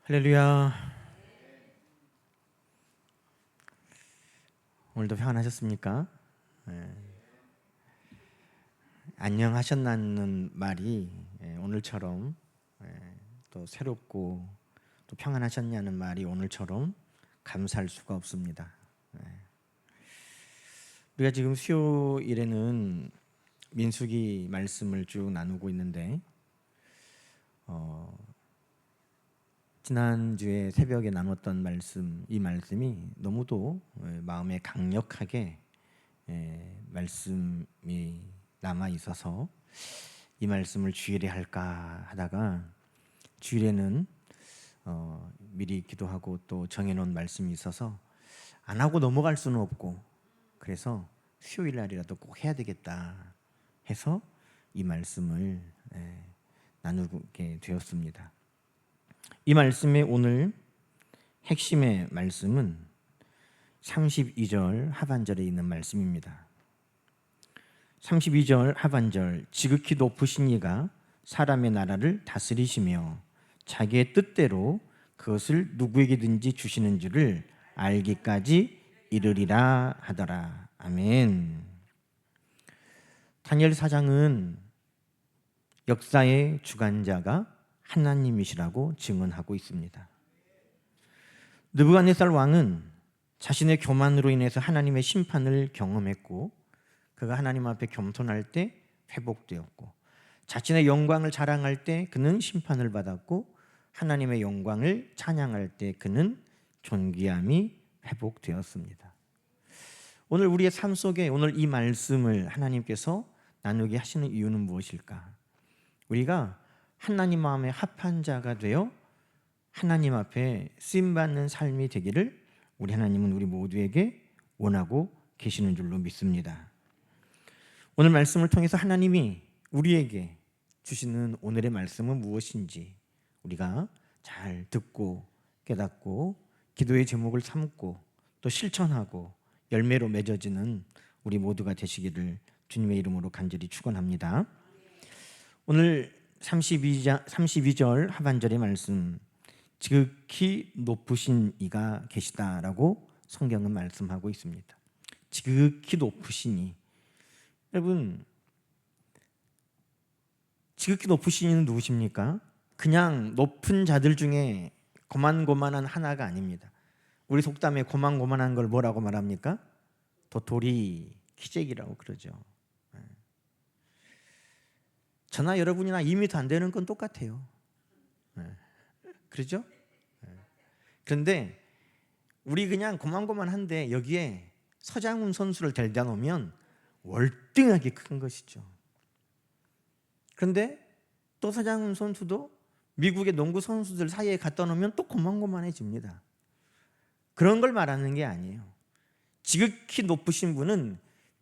할렐루야. 오늘도 평안하셨습니까? 안녕하셨나는 말이 오늘처럼 또 새롭고 또 평안하셨냐는 말이 오늘처럼 감사할 수가 없습니다. 우리가 지금 수요일에는 민수기 말씀을 쭉 나누고 있는데 지난주에 새벽에 나눴던 말씀, 이 말씀이 너무도 마음에 강력하게 말씀이 남아 있어서 이 말씀을 주일에 할까 하다가 주일에는 미리 기도하고 또 정해놓은 말씀이 있어서 안 하고 넘어갈 수는 없고, 그래서 수요일 날이라도 꼭 해야 되겠다 해서 이 말씀을 나누게 되었습니다. 이 말씀의 오늘 핵심의 말씀은 32절 하반절에 있는 말씀입니다. 32절 하반절, 지극히 높으신 이가 사람의 나라를 다스리시며 자기의 뜻대로 그것을 누구에게든지 주시는 줄을 알기까지 이르리라 하더라. 아멘. 다니엘 4장은 역사의 주관자가 하나님이시라고 증언하고 있습니다. 느부갓네살 왕은 자신의 교만으로 인해서 하나님의 심판을 경험했고, 그가 하나님 앞에 겸손할 때 회복되었고, 자신의 영광을 자랑할 때 그는 심판을 받았고, 하나님의 영광을 찬양할 때 그는 존귀함이 회복되었습니다. 오늘 우리의 삶 속에 오늘 이 말씀을 하나님께서 나누게 하시는 이유는 무엇일까? 우리가 하나님 마음에 합한 자가 되어 하나님 앞에 쓰임받는 삶이 되기를 우리 하나님은 우리 모두에게 원하고 계시는 줄로 믿습니다. 오늘 말씀을 통해서 하나님이 우리에게 주시는 오늘의 말씀은 무엇인지 우리가 잘 듣고 깨닫고 기도의 제목을 삼고 또 실천하고 열매로 맺어지는 우리 모두가 되시기를 주님의 이름으로 간절히 축원합니다. 오늘 32절 하반절의 말씀, 지극히 높으신 이가 계시다라고 성경은 말씀하고 있습니다. 지극히 높으신 이. 여러분, 지극히 높으신 이는 누구십니까? 그냥 높은 자들 중에 고만고만한 하나가 아닙니다. 우리 속담에 고만고만한 걸 뭐라고 말합니까? 도토리, 키재기라고 그러죠. 저나 여러분이나 2m 안 되는 건 똑같아요. 그렇죠? 그런데 우리 그냥 고만고만한데 여기에 서장훈 선수를 데려다 놓으면 월등하게 큰 것이죠. 그런데 또 서장훈 선수도 미국의 농구 선수들 사이에 갖다 놓으면 또 고만고만해집니다. 그런 걸 말하는 게 아니에요. 지극히 높으신 분은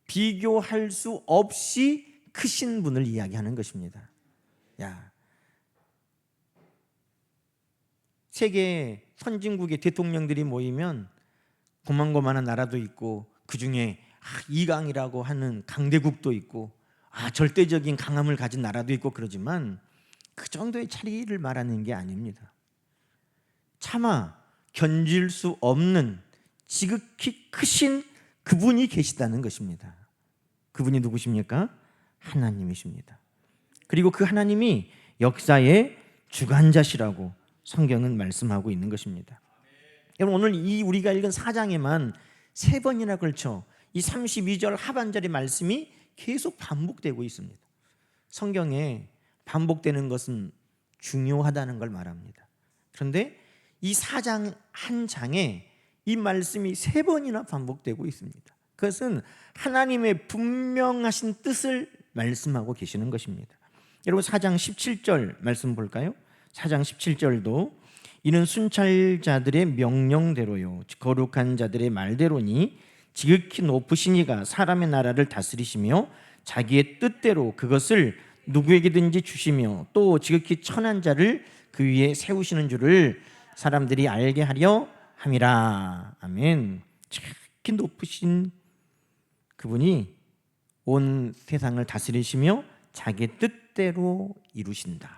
비교할 수 없이 크신 분을 이야기하는 것입니다. 세계 선진국의 대통령들이 모이면 고만고만한 나라도 있고, 그 중에 이강이라고 하는 강대국도 있고, 절대적인 강함을 가진 나라도 있고 그러지만 그 정도의 차이를 말하는 게 아닙니다. 차마 견질 수 없는 지극히 크신 그분이 계시다는 것입니다. 그분이 누구십니까? 하나님이십니다. 그리고 그 하나님이 역사의 주관자시라고 성경은 말씀하고 있는 것입니다. 여러분, 오늘 이 우리가 읽은 4장에만 3번이나 걸쳐 이 32절 하반절의 말씀이 계속 반복되고 있습니다. 성경에 반복되는 것은 중요하다는 걸 말합니다. 그런데 이 4장 한 장에 이 말씀이 3번이나 반복되고 있습니다. 그것은 하나님의 분명하신 뜻을 말씀하고 계시는 것입니다. 여러분, 4장 17절 말씀 볼까요? 4장 17절도 이는 순찰자들의 명령대로요 거룩한 자들의 말대로니 지극히 높으신 이가 사람의 나라를 다스리시며 자기의 뜻대로 그것을 누구에게든지 주시며 또 지극히 천한 자를 그 위에 세우시는 줄을 사람들이 알게 하려 함이라. 아멘. 지극히 높으신 그분이 온 세상을 다스리시며 자기의 뜻대로 이루신다.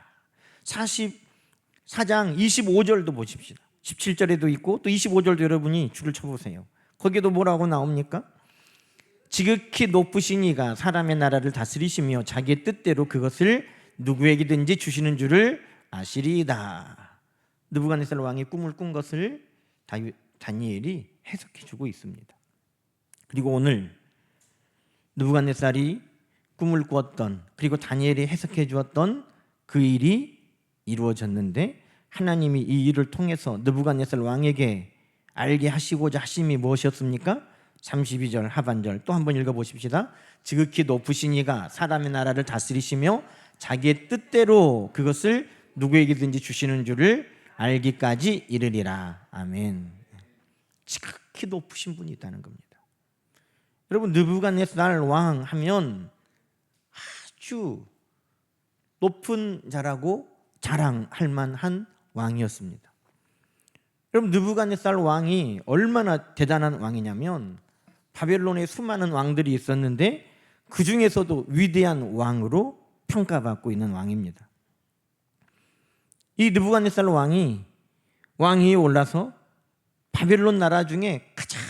4장 25절도 보십시다. 17절에도 있고 또 25절도 여러분이 줄을 쳐보세요. 거기도 뭐라고 나옵니까? 지극히 높으신 이가 사람의 나라를 다스리시며 자기의 뜻대로 그것을 누구에게든지 주시는 줄을 아시리이다. 느부갓네살 왕이 꿈을 꾼 것을 다니엘이 해석해 주고 있습니다. 그리고 오늘 느부갓네살이 꿈을 꾸었던, 그리고 다니엘이 해석해 주었던 그 일이 이루어졌는데, 하나님이 이 일을 통해서 느부갓네살 왕에게 알게 하시고자 하심이 무엇이었습니까? 32절 하반절 또 한번 읽어보십시다. 지극히 높으신 이가 사람의 나라를 다스리시며 자기의 뜻대로 그것을 누구에게든지 주시는 줄을 알기까지 이르리라. 아멘. 지극히 높으신 분이 있다는 겁니다. 여러분, 느부갓네살 왕 하면 아주 높은 자라고 자랑할 만한 왕이었습니다. 여러분, 느부갓네살 왕이 얼마나 대단한 왕이냐면, 바벨론에 수많은 왕들이 있었는데 그 중에서도 위대한 왕으로 평가받고 있는 왕입니다. 이 느부갓네살 왕이 왕위에 올라서 바벨론 나라 중에 가장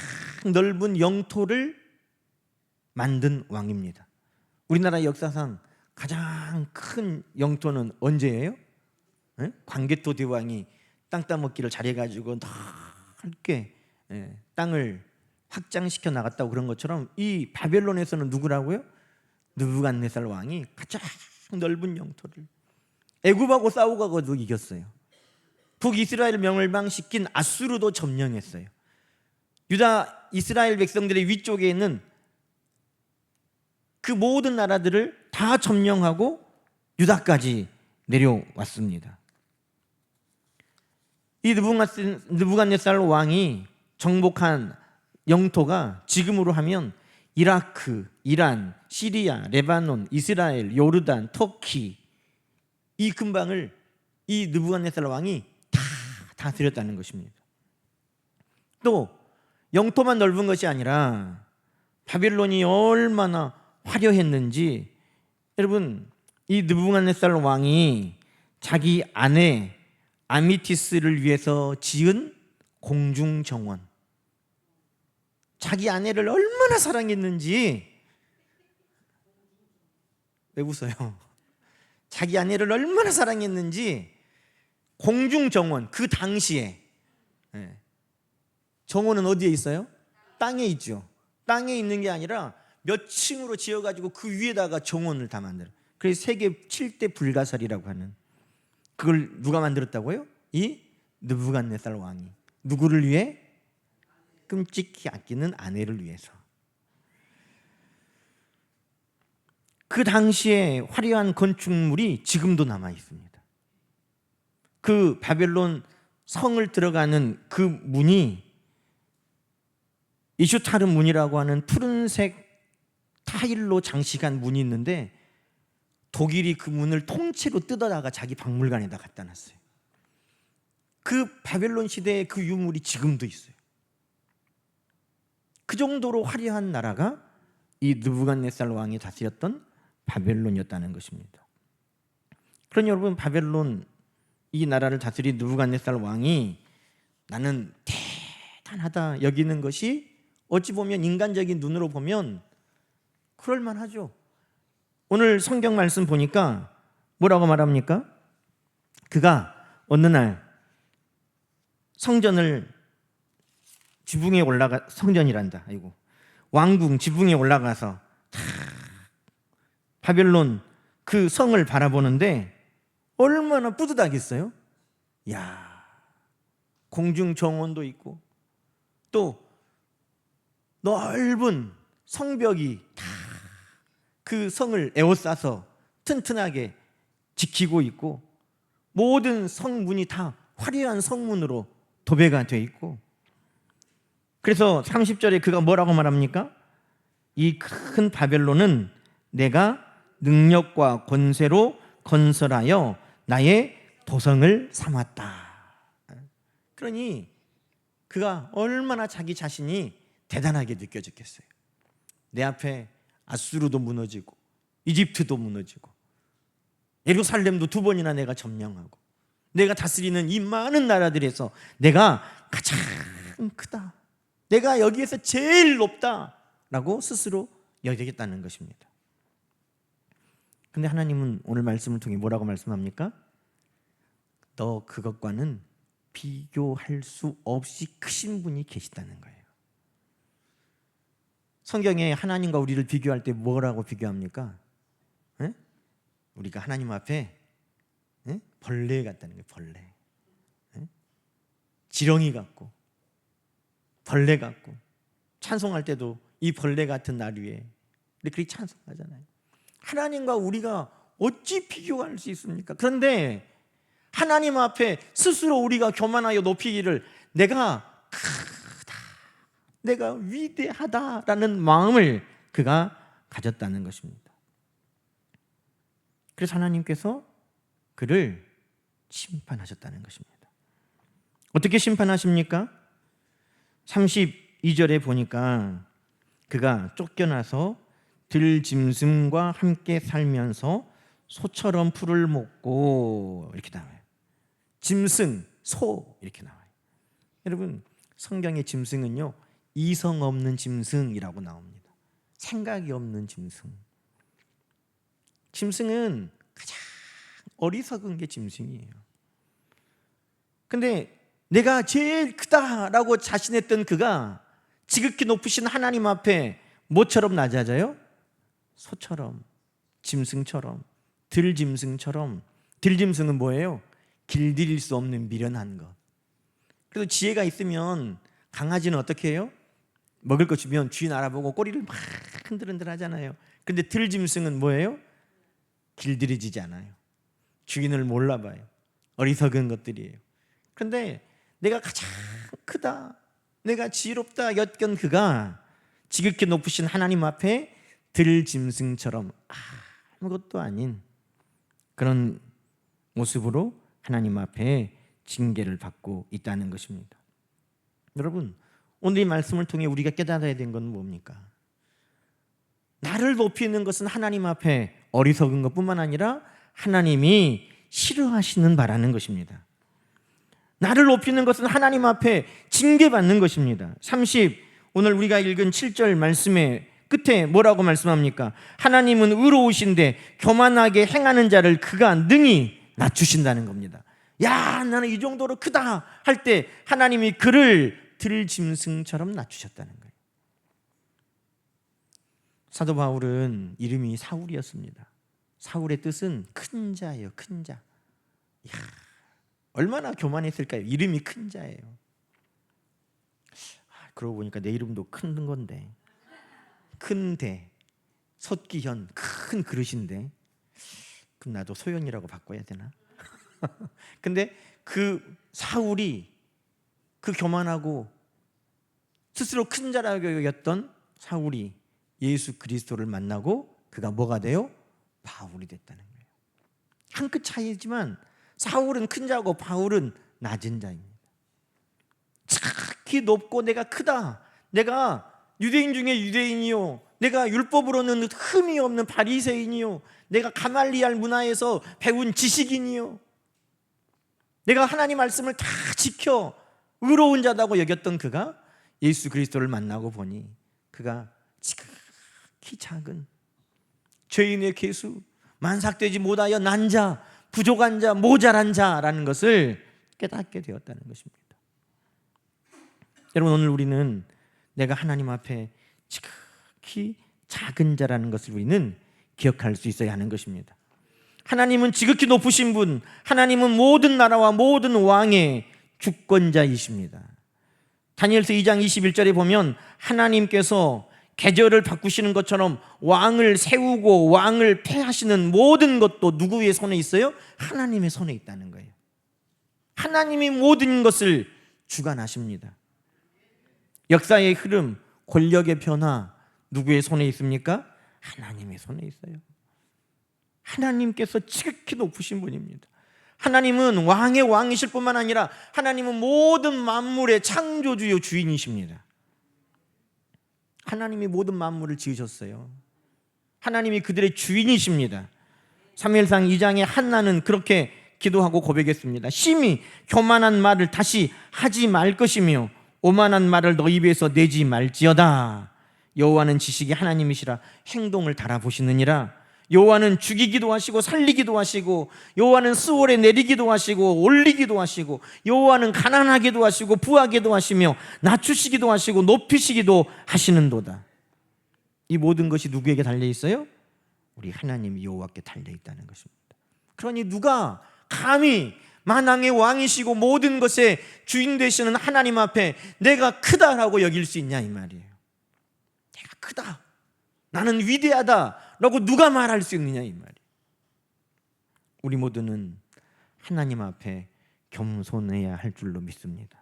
넓은 영토를 만든 왕입니다. 우리나라 역사상 가장 큰 영토는 언제예요? 광개토 대왕이 땅 따먹기를 잘해가지고 넓게 땅을 확장시켜 나갔다고 그런 것처럼, 이 바벨론에서는 누구라고요? 느부갓네살 왕이 가장 넓은 영토를, 애굽하고 싸우고도 이겼어요. 북이스라엘 멸망시킨 아수르도 점령했어요. 유다 이스라엘 백성들의 위쪽에 있는 그 모든 나라들을 다 점령하고 유다까지 내려왔습니다. 이 느부갓네살 왕이 정복한 영토가 지금으로 하면 이라크, 이란, 시리아, 레바논, 이스라엘, 요르단, 터키, 이 근방을 이 느부갓네살 왕이 다 다스렸다는 것입니다. 또 영토만 넓은 것이 아니라 바벨론이 얼마나 화려했는지, 여러분, 이 느부갓네살 왕이 자기 아내 아미티스를 위해서 지은 공중정원, 자기 아내를 얼마나 사랑했는지. 왜 웃어요? 자기 아내를 얼마나 사랑했는지 공중정원, 그 당시에, 정원은 어디에 있어요? 땅에 있죠. 땅에 있는 게 아니라 몇 층으로 지어가지고 그 위에다가 정원을 다 만들어요. 그래서 세계 7대 불가사리라고 하는, 그걸 누가 만들었다고요? 이 느부갓네살 왕이. 누구를 위해? 끔찍히 아끼는 아내를 위해서. 그 당시에 화려한 건축물이 지금도 남아 있습니다. 그 바벨론 성을 들어가는 그 문이 이슈타르 문이라고 하는 푸른색 타일로 장식한 문이 있는데, 독일이 그 문을 통째로 뜯어다가 자기 박물관에다 갖다 놨어요. 그 바벨론 시대의 그 유물이 지금도 있어요. 그 정도로 화려한 나라가 이 느부갓네살 왕이 다스렸던 바벨론이었다는 것입니다. 그러니 여러분, 바벨론 이 나라를 다스린 느부갓네살 왕이 나는 대단하다 여기는 것이 어찌 보면 인간적인 눈으로 보면 그럴만하죠. 오늘 성경 말씀 보니까 뭐라고 말합니까? 그가 어느 날 성전을 지붕에 올라가, 성전이란다, 아이고, 왕궁 지붕에 올라가서 바벨론 그 성을 바라보는데 얼마나 뿌듯하겠어요? 야, 공중 정원도 있고 또 넓은 성벽이 다 그 성을 에워싸서 튼튼하게 지키고 있고, 모든 성문이 다 화려한 성문으로 도배가 되어 있고, 그래서 30절에 그가 뭐라고 말합니까? 이 큰 바벨론은 내가 능력과 권세로 건설하여 나의 도성을 삼았다. 그러니 그가 얼마나 자기 자신이 대단하게 느껴졌겠어요. 내 앞에 아수르도 무너지고 이집트도 무너지고 예루살렘도 2번이나 내가 점령하고 내가 다스리는 이 많은 나라들에서 내가 가장 크다, 내가 여기에서 제일 높다라고 스스로 여기겠다는 것입니다. 근데 하나님은 오늘 말씀을 통해 뭐라고 말씀합니까? 너 그것과는 비교할 수 없이 크신 분이 계시다는 거예요. 성경에 하나님과 우리를 비교할 때 뭐라고 비교합니까? 에? 우리가 하나님 앞에 벌레 같다는 거예요. 벌레. 지렁이 같고 벌레 같고, 찬송할 때도 이 벌레 같은 날 위에 그렇게 찬송하잖아요. 하나님과 우리가 어찌 비교할 수 있습니까? 그런데 하나님 앞에 스스로 우리가 교만하여 높이기를 내가 크다, 내가 위대하다라는 마음을 그가 가졌다는 것입니다. 그래서 하나님께서 그를 심판하셨다는 것입니다. 어떻게 심판하십니까? 32절에 보니까 그가 쫓겨나서 들짐승과 함께 살면서 소처럼 풀을 먹고 이렇게 나와요. 짐승, 소 이렇게 나와요. 여러분, 성경의 짐승은요, 이성 없는 짐승이라고 나옵니다. 생각이 없는 짐승. 짐승은 가장 어리석은 게 짐승이에요. 근데 내가 제일 크다라고 자신했던 그가 지극히 높으신 하나님 앞에 뭐처럼 낮아져요? 소처럼, 짐승처럼, 들짐승처럼. 들짐승은 뭐예요? 길들일 수 없는 미련한 것. 그래서 지혜가 있으면 강아지는 어떻게 해요? 먹을 거 주면 주인 알아보고 꼬리를 막 흔들흔들 하잖아요. 그런데 들짐승은 뭐예요? 길들여지지 않아요. 주인을 몰라봐요. 어리석은 것들이에요. 그런데 내가 가장 크다, 내가 지혜롭다 였던 그가 지극히 높으신 하나님 앞에 들짐승처럼 아무것도 아닌 그런 모습으로 하나님 앞에 징계를 받고 있다는 것입니다. 여러분, 오늘 이 말씀을 통해 우리가 깨달아야 된 건 뭡니까? 나를 높이는 것은 하나님 앞에 어리석은 것뿐만 아니라 하나님이 싫어하시는 바라는 것입니다. 나를 높이는 것은 하나님 앞에 징계받는 것입니다. 오늘 우리가 읽은 7절 말씀의 끝에 뭐라고 말씀합니까? 하나님은 의로우신데 교만하게 행하는 자를 그가 능히 낮추신다는 겁니다. 야, 나는 이 정도로 크다 할 때 하나님이 그를 들짐승처럼 낮추셨다는 거예요. 사도 바울은 이름이 사울이었습니다. 사울의 뜻은 큰 자예요. 큰 자. 이야, 얼마나 교만했을까요? 이름이 큰 자예요. 그러고 보니까 내 이름도 큰 건데, 큰대, 섰기현, 큰 그릇인데, 그럼 나도 소연이라고 바꿔야 되나? 근데 그 사울이, 그 교만하고 스스로 큰 자라고 여겼던 사울이 예수 그리스도를 만나고 그가 뭐가 돼요? 바울이 됐다는 거예요. 한 끗 차이지만 사울은 큰 자고 바울은 낮은 자입니다. 지극히 높고 내가 크다, 내가 유대인 중에 유대인이요, 내가 율법으로는 흠이 없는 바리새인이요, 내가 가말리알 문화에서 배운 지식인이요, 내가 하나님 말씀을 다 지켜 의로운 자다고 여겼던 그가 예수 그리스도를 만나고 보니 그가 지극히 작은 죄인의 괴수, 만삭되지 못하여 난 자, 부족한 자, 모자란 자라는 것을 깨닫게 되었다는 것입니다. 여러분, 오늘 우리는 내가 하나님 앞에 지극히 작은 자라는 것을 우리는 기억할 수 있어야 하는 것입니다. 하나님은 지극히 높으신 분, 하나님은 모든 나라와 모든 왕의 주권자이십니다. 다니엘서 2장 21절에 보면 하나님께서 계절을 바꾸시는 것처럼 왕을 세우고 왕을 폐하시는 모든 것도 누구의 손에 있어요? 하나님의 손에 있다는 거예요. 하나님이 모든 것을 주관하십니다. 역사의 흐름, 권력의 변화 누구의 손에 있습니까? 하나님의 손에 있어요. 하나님께서 지극히 높으신 분입니다. 하나님은 왕의 왕이실 뿐만 아니라 하나님은 모든 만물의 창조주요 주인이십니다. 하나님이 모든 만물을 지으셨어요. 하나님이 그들의 주인이십니다. 사무엘상 2장에 한나는 그렇게 기도하고 고백했습니다. 심히 교만한 말을 다시 하지 말 것이며 오만한 말을 너 입에서 내지 말지어다. 여호와는 지식이 하나님이시라 행동을 달아보시느니라. 여호와는 죽이기도 하시고 살리기도 하시고, 여호와는 수월에 내리기도 하시고 올리기도 하시고, 여호와는 가난하기도 하시고 부하기도 하시며 낮추시기도 하시고 높이시기도 하시는도다. 이 모든 것이 누구에게 달려 있어요? 우리 하나님 여호와께 달려 있다는 것입니다. 그러니 누가 감히 만왕의 왕이시고 모든 것의 주인 되시는 하나님 앞에 내가 크다라고 여길 수 있냐 이 말이에요. 내가 크다, 나는 위대하다라고 누가 말할 수 있느냐 이 말이에요. 우리 모두는 하나님 앞에 겸손해야 할 줄로 믿습니다.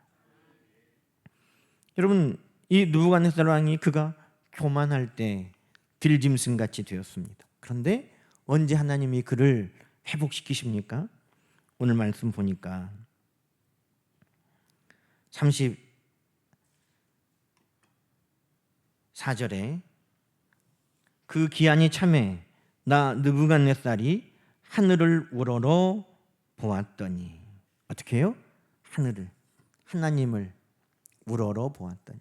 여러분, 이 느부갓네살 왕이 그가 교만할 때 들짐승같이 되었습니다. 그런데 언제 하나님이 그를 회복시키십니까? 오늘 말씀 보니까 34절에 그 기한이 참에 나 느부갓네살이 하늘을 우러러 보았더니, 어떻게 해요? 하나님을 우러러 보았더니.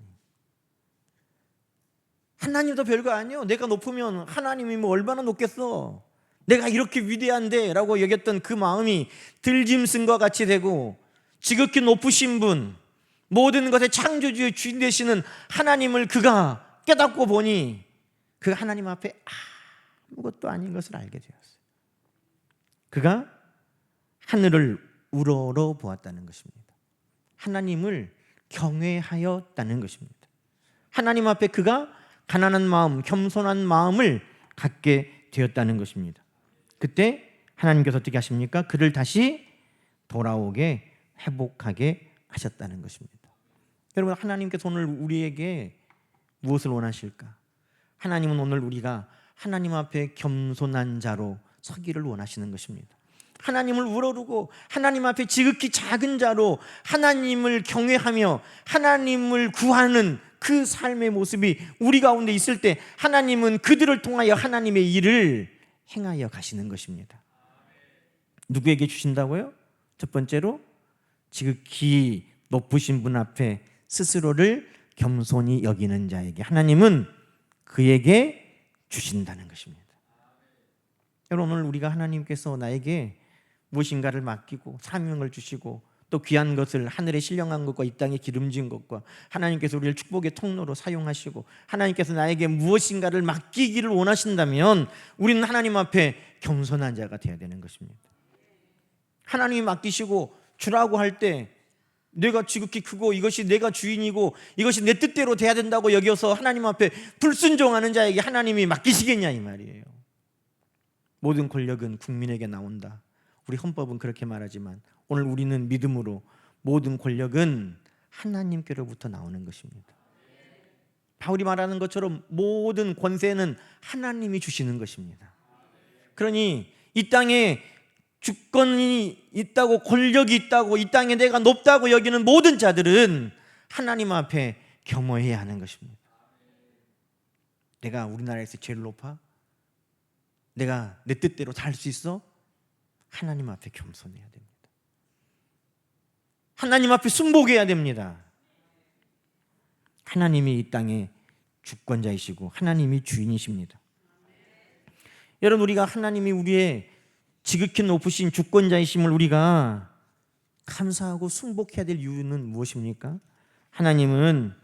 하나님도 별거 아니에요. 내가 높으면 하나님이 뭐 얼마나 높겠어. 내가 이렇게 위대한데 라고 여겼던 그 마음이 들짐승과 같이 되고, 지극히 높으신 분, 모든 것의 창조주의 주인 되시는 하나님을 그가 깨닫고 보니 그 하나님 앞에 아무것도 아닌 것을 알게 되었어요. 그가 하늘을 우러러 보았다는 것입니다. 하나님을 경외하였다는 것입니다. 하나님 앞에 그가 가난한 마음, 겸손한 마음을 갖게 되었다는 것입니다. 그때 하나님께서 어떻게 하십니까? 그를 다시 돌아오게 회복하게 하셨다는 것입니다. 여러분, 하나님께서 오늘 우리에게 무엇을 원하실까? 하나님은 오늘 우리가 하나님 앞에 겸손한 자로 서기를 원하시는 것입니다. 하나님을 우러르고 하나님 앞에 지극히 작은 자로 하나님을 경외하며 하나님을 구하는 그 삶의 모습이 우리 가운데 있을 때 하나님은 그들을 통하여 하나님의 일을 행하여 가시는 것입니다. 누구에게 주신다고요? 첫 번째로 지극히 높으신 분 앞에 스스로를 겸손히 여기는 자에게 하나님은 그에게 주신다는 것입니다. 여러분, 오늘 우리가 하나님께서 나에게 무엇인가를 맡기고 사명을 주시고 또 귀한 것을, 하늘에 신령한 것과 이 땅에 기름진 것과 하나님께서 우리를 축복의 통로로 사용하시고 하나님께서 나에게 무엇인가를 맡기기를 원하신다면 우리는 하나님 앞에 겸손한 자가 되어야 되는 것입니다. 하나님이 맡기시고 주라고 할 때 내가 지극히 크고 이것이 내가 주인이고 이것이 내 뜻대로 돼야 된다고 여겨서 하나님 앞에 불순종하는 자에게 하나님이 맡기시겠냐 이 말이에요. 모든 권력은 국민에게 나온다. 우리 헌법은 그렇게 말하지만 오늘 우리는 믿음으로 모든 권력은 하나님께로부터 나오는 것입니다. 바울이 말하는 것처럼 모든 권세는 하나님이 주시는 것입니다. 그러니 이 땅에 주권이 있다고, 권력이 있다고, 이 땅에 내가 높다고 여기는 모든 자들은 하나님 앞에 겸허해야 하는 것입니다. 내가 우리나라에서 제일 높아? 내가 내 뜻대로 다 할 수 있어? 하나님 앞에 겸손해야 됩니다. 하나님 앞에 순복해야 됩니다. 하나님이 이 땅의 주권자이시고 하나님이 주인이십니다. 여러분, 우리가 하나님이 우리의 지극히 높으신 주권자이심을 우리가 감사하고 순복해야 될 이유는 무엇입니까? 하나님은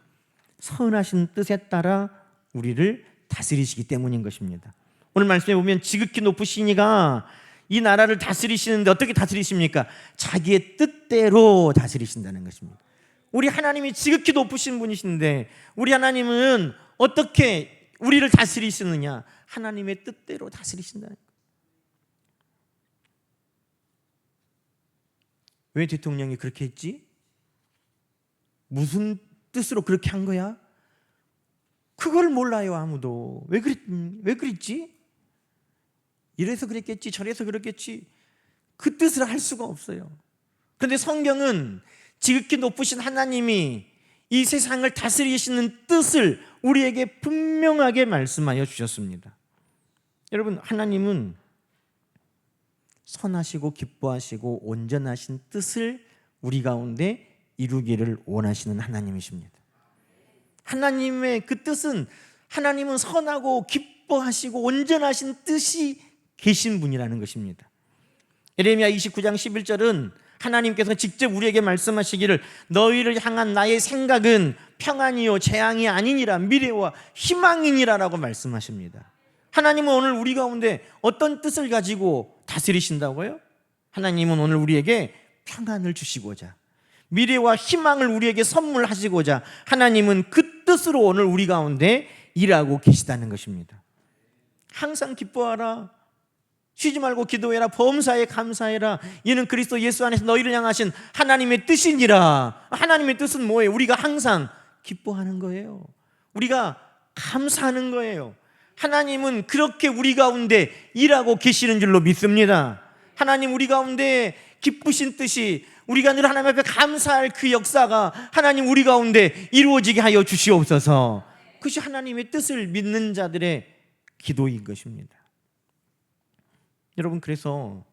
선하신 뜻에 따라 우리를 다스리시기 때문인 것입니다. 오늘 말씀에 보면 지극히 높으신 이가 이 나라를 다스리시는데 어떻게 다스리십니까? 자기의 뜻대로 다스리신다는 것입니다. 우리 하나님이 지극히 높으신 분이신데 우리 하나님은 어떻게 우리를 다스리시느냐? 하나님의 뜻대로 다스리신다는 거예요. 왜 대통령이 그렇게 했지? 무슨 뜻으로 그렇게 한 거야? 그걸 몰라요, 아무도. 왜 그랬지? 이래서 그랬겠지, 저래서 그랬겠지. 그 뜻을 할 수가 없어요. 그런데 성경은 지극히 높으신 하나님이 이 세상을 다스리시는 뜻을 우리에게 분명하게 말씀하여 주셨습니다. 여러분, 하나님은 선하시고 기뻐하시고 온전하신 뜻을 우리 가운데 이루기를 원하시는 하나님이십니다. 하나님의 그 뜻은, 하나님은 선하고 기뻐하시고 온전하신 뜻이 계신 분이라는 것입니다. 예레미야 29장 11절은 하나님께서 직접 우리에게 말씀하시기를 너희를 향한 나의 생각은 평안이요 재앙이 아니니라 미래와 희망이니라 라고 말씀하십니다. 하나님은 오늘 우리 가운데 어떤 뜻을 가지고 다스리신다고요? 하나님은 오늘 우리에게 평안을 주시고자, 미래와 희망을 우리에게 선물하시고자 하나님은 그 뜻으로 오늘 우리 가운데 일하고 계시다는 것입니다. 항상 기뻐하라, 쉬지 말고 기도해라, 범사에 감사해라. 이는 그리스도 예수 안에서 너희를 향하신 하나님의 뜻이니라. 하나님의 뜻은 뭐예요? 우리가 항상 기뻐하는 거예요. 우리가 감사하는 거예요. 하나님은 그렇게 우리 가운데 일하고 계시는 줄로 믿습니다. 하나님 우리 가운데 기쁘신 뜻이, 우리가 늘 하나님 앞에 감사할 그 역사가 하나님 우리 가운데 이루어지게 하여 주시옵소서. 그것이 하나님의 뜻을 믿는 자들의 기도인 것입니다. 여러분, 그래서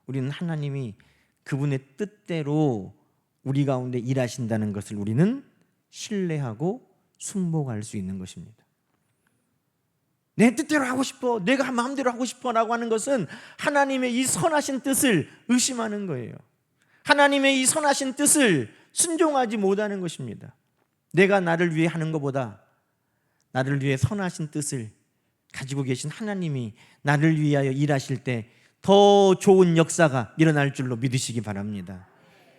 우리는 하나님이 그분의 뜻대로 우리 가운데 일하신다는 것을 우리는 신뢰하고 순복할 수 있는 것입니다. 내 뜻대로 하고 싶어, 내가 마음대로 하고 싶어 라고 하는 것은 하나님의 이 선하신 뜻을 의심하는 거예요. 하나님의 이 선하신 뜻을 순종하지 못하는 것입니다. 내가 나를 위해 하는 것보다 나를 위해 선하신 뜻을 가지고 계신 하나님이 나를 위하여 일하실 때 더 좋은 역사가 일어날 줄로 믿으시기 바랍니다.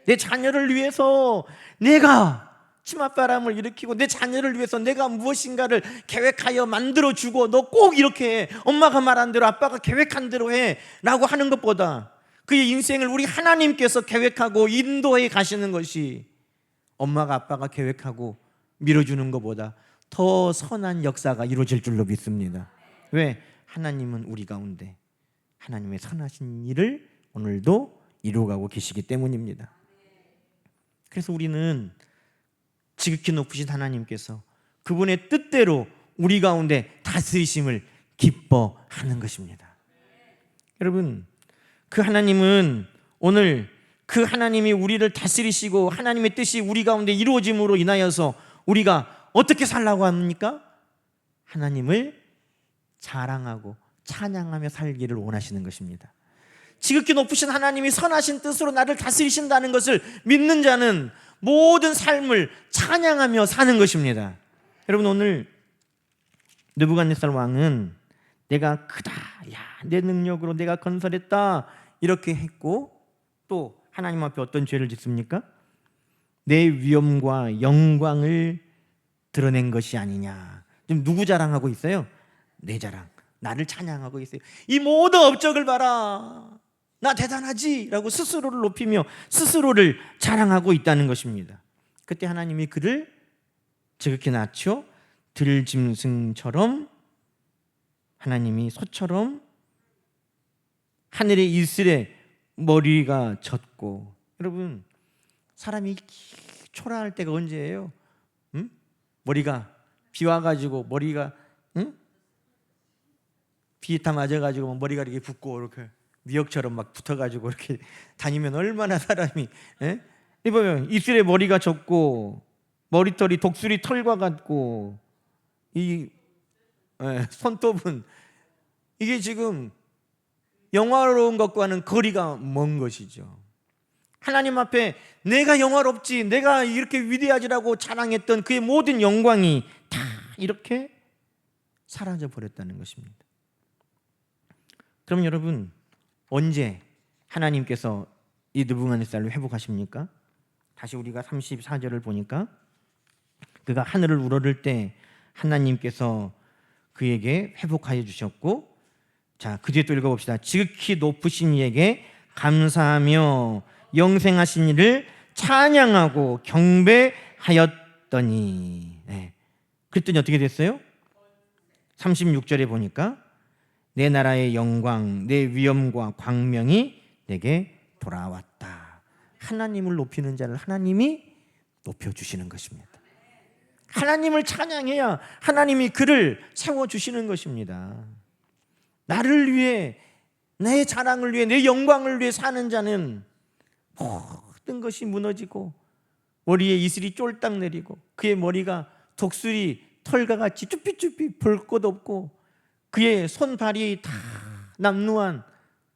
내 자녀를 위해서 내가 치맛바람을 일으키고, 내 자녀를 위해서 내가 무엇인가를 계획하여 만들어주고, 너 꼭 이렇게 해, 엄마가 말한 대로 아빠가 계획한 대로 해 라고 하는 것보다 그의 인생을 우리 하나님께서 계획하고 인도해 가시는 것이 엄마가 아빠가 계획하고 밀어주는 것보다 더 선한 역사가 이루어질 줄로 믿습니다. 왜? 하나님은 우리 가운데 하나님의 선하신 일을 오늘도 이루어가고 계시기 때문입니다. 그래서 우리는 지극히 높으신 하나님께서 그분의 뜻대로 우리 가운데 다스리심을 기뻐하는 것입니다. 여러분, 그 하나님은 오늘 그 하나님이 우리를 다스리시고 하나님의 뜻이 우리 가운데 이루어짐으로 인하여서 우리가 어떻게 살라고 합니까? 하나님을 자랑하고 찬양하며 살기를 원하시는 것입니다. 지극히 높으신 하나님이 선하신 뜻으로 나를 다스리신다는 것을 믿는 자는 모든 삶을 찬양하며 사는 것입니다. 여러분, 오늘 느부갓네살 왕은 내가 크다, 야, 내 능력으로 내가 건설했다 이렇게 했고, 또 하나님 앞에 어떤 죄를 짓습니까? 내 위엄과 영광을 드러낸 것이 아니냐. 지금 누구 자랑하고 있어요? 내 자랑, 나를 찬양하고 있어요. 이 모든 업적을 봐라, 나 대단하지 라고 스스로를 높이며 스스로를 자랑하고 있다는 것입니다. 그때 하나님이 그를 지극히 낮춰 들짐승처럼, 하나님이 소처럼 하늘의 이슬에 머리가 젖고. 여러분, 사람이 초라할 때가 언제예요? 머리가 비 와가지고 머리가 비 다 맞아가지고 머리가 이렇게 붓고 이렇게 미역처럼 막 붙어가지고 이렇게 다니면 얼마나 사람이, 이 보면 이슬에 머리가 젖고 머리털이 독수리 털과 같고, 이 손톱은, 이게 지금 영화로운 것과는 거리가 먼 것이죠. 하나님 앞에 내가 영화롭지, 내가 이렇게 위대하지라고 자랑했던 그의 모든 영광이 다 이렇게 사라져 버렸다는 것입니다. 그럼 여러분, 언제 하나님께서 이 느부갓네살을 회복하십니까? 다시 우리가 34절을 보니까 그가 하늘을 우러를 때 하나님께서 그에게 회복하여 주셨고, 자, 그 뒤에 또 읽어봅시다. 지극히 높으신 이에게 감사하며 영생하신 이를 찬양하고 경배하였더니, 그랬더니 어떻게 됐어요? 36절에 보니까 내 나라의 영광, 내 위엄과 광명이 내게 돌아왔다. 하나님을 높이는 자를 하나님이 높여주시는 것입니다. 하나님을 찬양해야 하나님이 그를 세워주시는 것입니다. 나를 위해 내 자랑을 위해, 내 영광을 위해 사는 자는 모든 것이 무너지고 머리에 이슬이 쫄딱 내리고 그의 머리가 독수리 털과 같이 쭈삣쭈삣 볼 것 없고 그의 손발이 다 남루한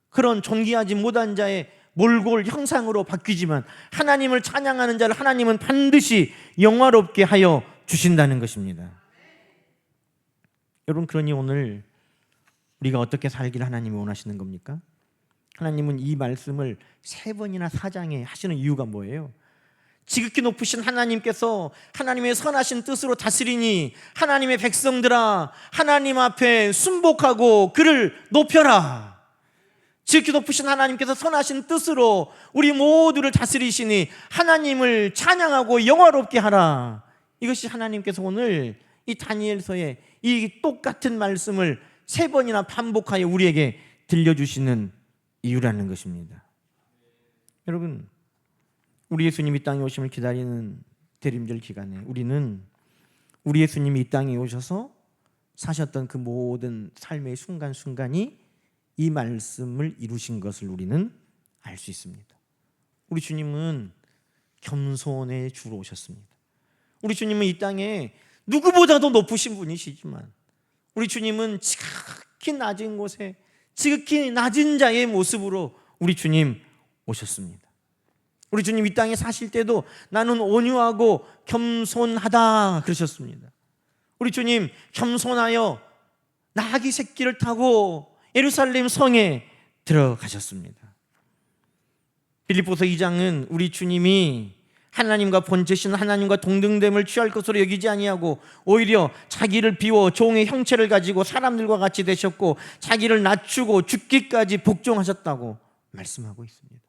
그런 존귀하지 못한 자의 몰골 형상으로 바뀌지만 하나님을 찬양하는 자를 하나님은 반드시 영화롭게 하여 주신다는 것입니다. 여러분, 그러니 오늘 우리가 어떻게 살기를 하나님이 원하시는 겁니까? 하나님은 이 말씀을 3번이나 4장에 하시는 이유가 뭐예요? 지극히 높으신 하나님께서 하나님의 선하신 뜻으로 다스리니 하나님의 백성들아 하나님 앞에 순복하고 그를 높여라. 지극히 높으신 하나님께서 선하신 뜻으로 우리 모두를 다스리시니 하나님을 찬양하고 영화롭게 하라. 이것이 하나님께서 오늘 이 다니엘서의 이 똑같은 말씀을 3번이나 반복하여 우리에게 들려주시는 이유라는 것입니다. 여러분, 우리 예수님이 땅에 오심을 기다리는 대림절 기간에 우리는 우리 예수님이 이 땅에 오셔서 사셨던 그 모든 삶의 순간순간이 이 말씀을 이루신 것을 우리는 알 수 있습니다. 우리 주님은 겸손의 주로 오셨습니다. 우리 주님은 이 땅에 누구보다도 높으신 분이시지만 우리 주님은 지극히 낮은 곳에 지극히 낮은 자의 모습으로 우리 주님 오셨습니다. 우리 주님 이 땅에 사실 때도 나는 온유하고 겸손하다 그러셨습니다. 우리 주님 겸손하여 나귀 새끼를 타고 예루살렘 성에 들어가셨습니다. 빌립보서 2장은 우리 주님이 하나님과 본체신 하나님과 동등됨을 취할 것으로 여기지 아니하고 오히려 자기를 비워 종의 형체를 가지고 사람들과 같이 되셨고 자기를 낮추고 죽기까지 복종하셨다고 말씀하고 있습니다.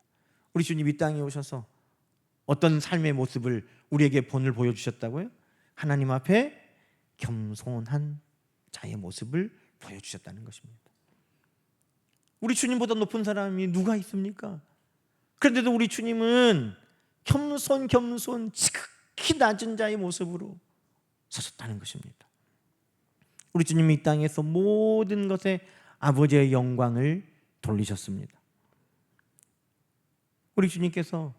우리 주님 이 땅에 오셔서 어떤 삶의 모습을 우리에게 본을 보여주셨다고요? 하나님 앞에 겸손한 자의 모습을 보여주셨다는 것입니다. 우리 주님보다 높은 사람이 누가 있습니까? 그런데도 우리 주님은 겸손 지극히 낮은 자의 모습으로 서셨다는 것입니다. 우리 주님이 이 땅에서 모든 것에 아버지의 영광을 돌리셨습니다. 우리 주님께서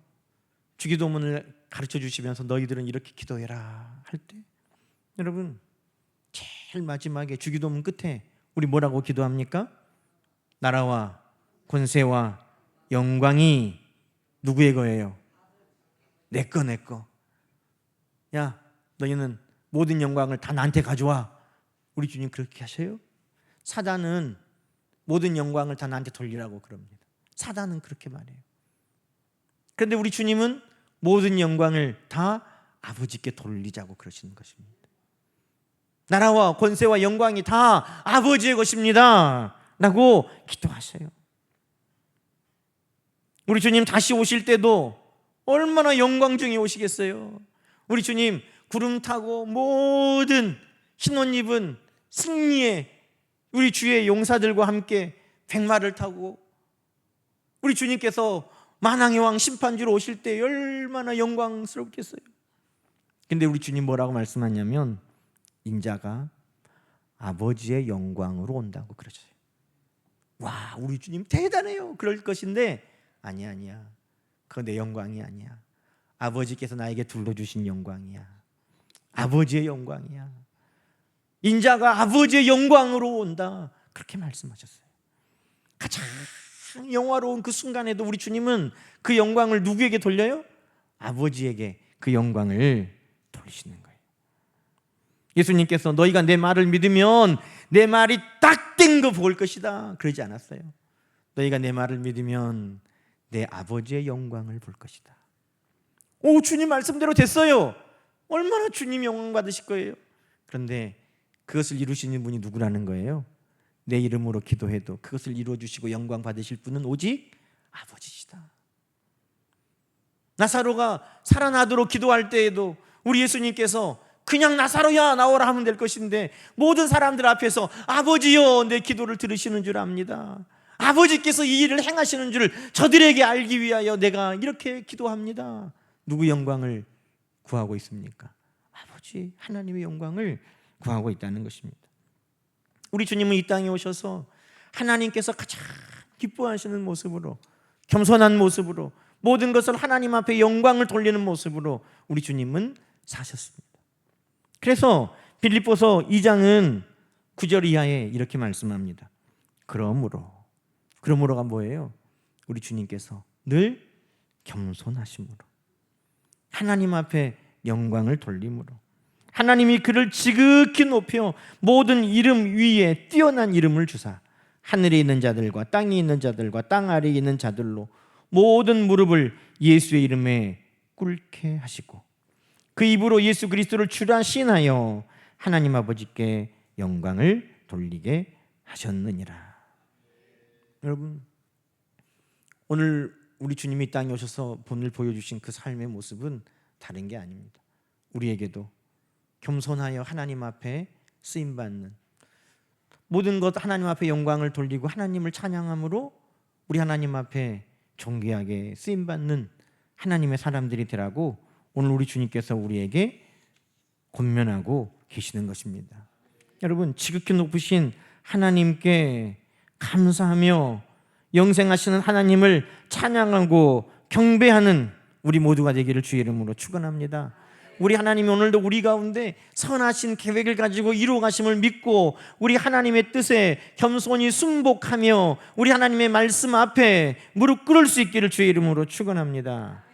주기도문을 가르쳐 주시면서 너희들은 이렇게 기도해라 할 때 여러분 제일 마지막에 주기도문 끝에 우리 뭐라고 기도합니까? 나라와 권세와 영광이 누구의 거예요? 내 거. 야, 너희는 모든 영광을 다 나한테 가져와. 우리 주님 그렇게 하셔요? 사단은 모든 영광을 다 나한테 돌리라고 그럽니다. 사단은 그렇게 말해요. 그런데 우리 주님은 모든 영광을 다 아버지께 돌리자고 그러시는 것입니다. 나라와 권세와 영광이 다 아버지의 것입니다 라고 기도하셔요. 우리 주님 다시 오실 때도 얼마나 영광 중에 오시겠어요. 우리 주님 구름 타고 모든 흰옷 입은 승리의 우리 주의 용사들과 함께 백마를 타고 우리 주님께서 만왕의 왕 심판주로 오실 때 얼마나 영광스럽겠어요. 근데 우리 주님 뭐라고 말씀하냐면 인자가 아버지의 영광으로 온다고 그러셔요. 와, 우리 주님 대단해요. 그럴 것인데 아니야. 그건 내 영광이 아니야. 아버지께서 나에게 둘러주신 영광이야. 아버지의 영광이야. 인자가 아버지의 영광으로 온다. 그렇게 말씀하셨어요. 가장 영화로운 그 순간에도 우리 주님은 그 영광을 누구에게 돌려요? 아버지에게 그 영광을 돌리시는 거예요. 예수님께서 너희가 내 말을 믿으면 내 말이 딱 된 거 볼 것이다 그러지 않았어요. 너희가 내 말을 믿으면 내 아버지의 영광을 볼 것이다. 오, 주님 말씀대로 됐어요. 얼마나 주님 영광 받으실 거예요. 그런데 그것을 이루시는 분이 누구라는 거예요? 내 이름으로 기도해도 그것을 이루어주시고 영광 받으실 분은 오직 아버지시다. 나사로가 살아나도록 기도할 때에도 우리 예수님께서 그냥 나사로야 나오라 하면 될 것인데 모든 사람들 앞에서 아버지여 내 기도를 들으시는 줄 압니다. 아버지께서 이 일을 행하시는 줄 저들에게 알기 위하여 내가 이렇게 기도합니다. 누구 영광을 구하고 있습니까? 아버지 하나님의 영광을 구하고 있다는 것입니다. 우리 주님은 이 땅에 오셔서 하나님께서 가장 기뻐하시는 모습으로, 겸손한 모습으로, 모든 것을 하나님 앞에 영광을 돌리는 모습으로 우리 주님은 사셨습니다. 그래서 빌립보서 2장은 9절 이하에 이렇게 말씀합니다. 그러므로가 뭐예요? 우리 주님께서 늘 겸손하심으로, 하나님 앞에 영광을 돌림으로, 하나님이 그를 지극히 높여 모든 이름 위에 뛰어난 이름을 주사 하늘에 있는 자들과 땅에 있는 자들과 땅 아래에 있는 자들로 모든 무릎을 예수의 이름에 꿇게 하시고 그 입으로 예수 그리스도를 주라 시인하여 하나님 아버지께 영광을 돌리게 하셨느니라. 여러분, 오늘 우리 주님이 이 땅에 오셔서 본을 보여주신 그 삶의 모습은 다른 게 아닙니다. 우리에게도 겸손하여 하나님 앞에 쓰임받는, 모든 것 하나님 앞에 영광을 돌리고 하나님을 찬양함으로 우리 하나님 앞에 존귀하게 쓰임받는 하나님의 사람들이 되라고 오늘 우리 주님께서 우리에게 권면하고 계시는 것입니다. 여러분, 지극히 높으신 하나님께 감사하며 영생하시는 하나님을 찬양하고 경배하는 우리 모두가 되기를 주의 이름으로 축원합니다. 우리 하나님이 오늘도 우리 가운데 선하신 계획을 가지고 이루어 가심을 믿고 우리 하나님의 뜻에 겸손히 순복하며 우리 하나님의 말씀 앞에 무릎 꿇을 수 있기를 주의 이름으로 축원합니다.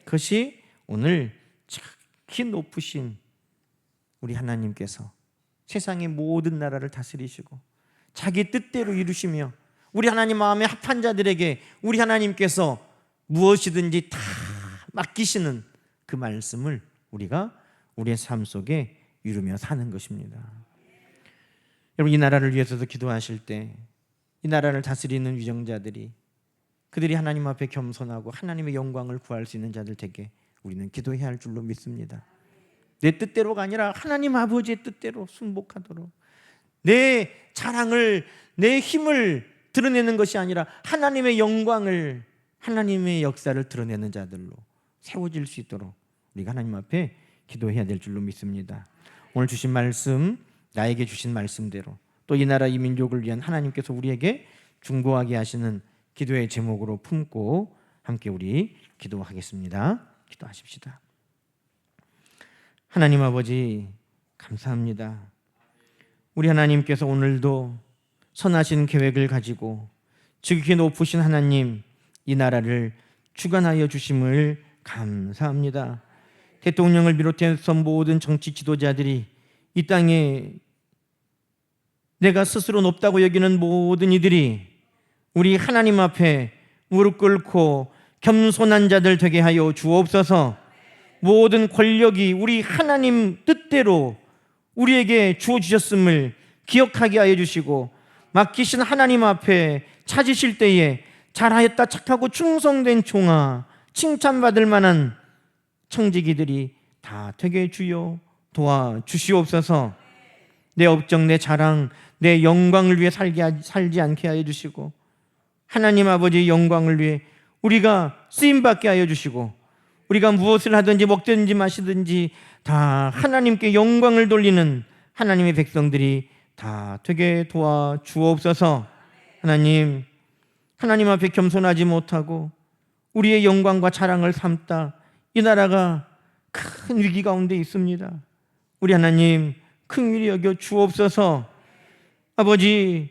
그것이 오늘 지극히 높으신 우리 하나님께서 세상의 모든 나라를 다스리시고 자기 뜻대로 이루시며 우리 하나님 마음에 합한 자들에게 우리 하나님께서 무엇이든지 다 맡기시는 그 말씀을 우리가 우리의 삶 속에 이루며 사는 것입니다. 여러분, 이 나라를 위해서도 기도하실 때 이 나라를 다스리는 위정자들이, 그들이 하나님 앞에 겸손하고 하나님의 영광을 구할 수 있는 자들 되게 우리는 기도해야 할 줄로 믿습니다. 내 뜻대로가 아니라 하나님 아버지의 뜻대로 순복하도록, 내 자랑을, 내 힘을 드러내는 것이 아니라 하나님의 영광을, 하나님의 역사를 드러내는 자들로 세워질 수 있도록 우리가 하나님 앞에 기도해야 될 줄로 믿습니다. 오늘 주신 말씀, 나에게 주신 말씀대로 또 이 나라 이 민족을 위한 하나님께서 우리에게 중보하게 하시는 기도의 제목으로 품고 함께 우리 기도하겠습니다. 기도하십시다. 하나님 아버지, 감사합니다. 우리 하나님께서 오늘도 선하신 계획을 가지고 지극히 높으신 하나님, 이 나라를 주관하여 주심을 감사합니다. 대통령을 비롯해서 모든 정치 지도자들이 이 땅에 내가 스스로 높다고 여기는 모든 이들이 우리 하나님 앞에 무릎 꿇고 겸손한 자들 되게 하여 주옵소서. 모든 권력이 우리 하나님 뜻대로 우리에게 주어주셨음을 기억하게 하여 주시고 맡기신 하나님 앞에 찾으실 때에 잘하였다 착하고 충성된 종아, 칭찬받을 만한 청지기들이 다 되게 주여 도와주시옵소서. 내 업적, 내 자랑, 내 영광을 위해 살지 않게 하여 주시고 하나님 아버지의 영광을 위해 우리가 쓰임받게 하여 주시고 우리가 무엇을 하든지 먹든지 마시든지 다 하나님께 영광을 돌리는 하나님의 백성들이 다 되게 도와주옵소서. 하나님 앞에 겸손하지 못하고 우리의 영광과 자랑을 삼다 이 나라가 큰 위기 가운데 있습니다. 우리 하나님 큰 일이 여겨 주옵소서. 아버지,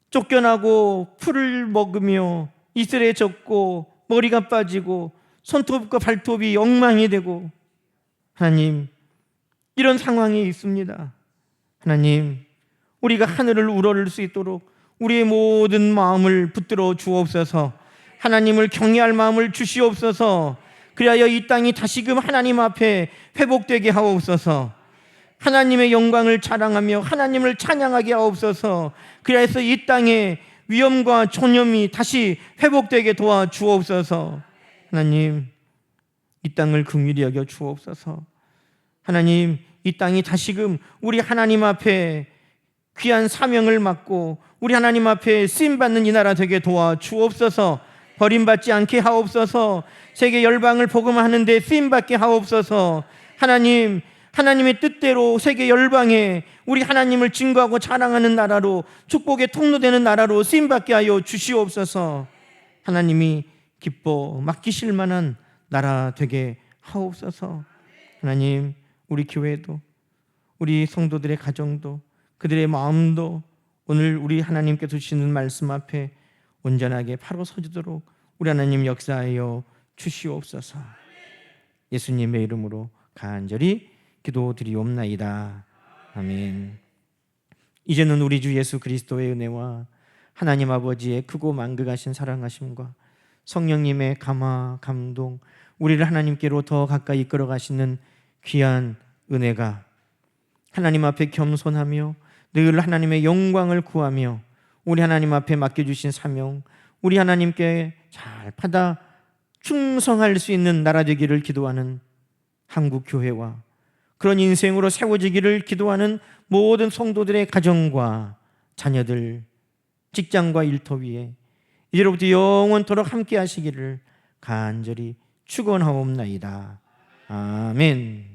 쫓겨나고 풀을 먹으며 이슬에 젖고 머리가 빠지고 손톱과 발톱이 엉망이 되고 하나님, 이런 상황이 있습니다. 하나님, 우리가 하늘을 우러를 수 있도록 우리의 모든 마음을 붙들어 주옵소서. 하나님을 경외할 마음을 주시옵소서. 그리하여 이 땅이 다시금 하나님 앞에 회복되게 하옵소서. 하나님의 영광을 자랑하며 하나님을 찬양하게 하옵소서. 그래서 이 땅에 위엄과 존엄이 다시 회복되게 도와주옵소서. 하나님, 이 땅을 긍휼히 여겨 주옵소서. 하나님, 이 땅이 다시금 우리 하나님 앞에 귀한 사명을 맡고 우리 하나님 앞에 쓰임받는 이 나라 되게 도와주옵소서. 버림받지 않게 하옵소서. 세계 열방을 복음하는 데 쓰임받게 하옵소서. 하나님, 하나님의 뜻대로 세계 열방에 우리 하나님을 증거하고 자랑하는 나라로, 축복의 통로되는 나라로 쓰임받게 하여 주시옵소서. 하나님이 기뻐 맡기실 만한 나라 되게 하옵소서. 하나님, 우리 교회도, 우리 성도들의 가정도, 그들의 마음도 오늘 우리 하나님께서 주시는 말씀 앞에 온전하게 바로 서주도록 우리 하나님 역사하여 주시옵소서. 예수님의 이름으로 간절히 기도드리옵나이다. 아멘. 이제는 우리 주 예수 그리스도의 은혜와 하나님 아버지의 크고 만극하신 사랑하심과 성령님의 감화 감동, 우리를 하나님께로 더 가까이 이끌어 가시는 귀한 은혜가 하나님 앞에 겸손하며 늘 하나님의 영광을 구하며 우리 하나님 앞에 맡겨주신 사명, 우리 하나님께 잘 받아 충성할 수 있는 나라 되기를 기도하는 한국 교회와 그런 인생으로 세워지기를 기도하는 모든 성도들의 가정과 자녀들, 직장과 일터 위에 이제로부터 영원토록 함께 하시기를 간절히 축원하옵나이다. 아멘.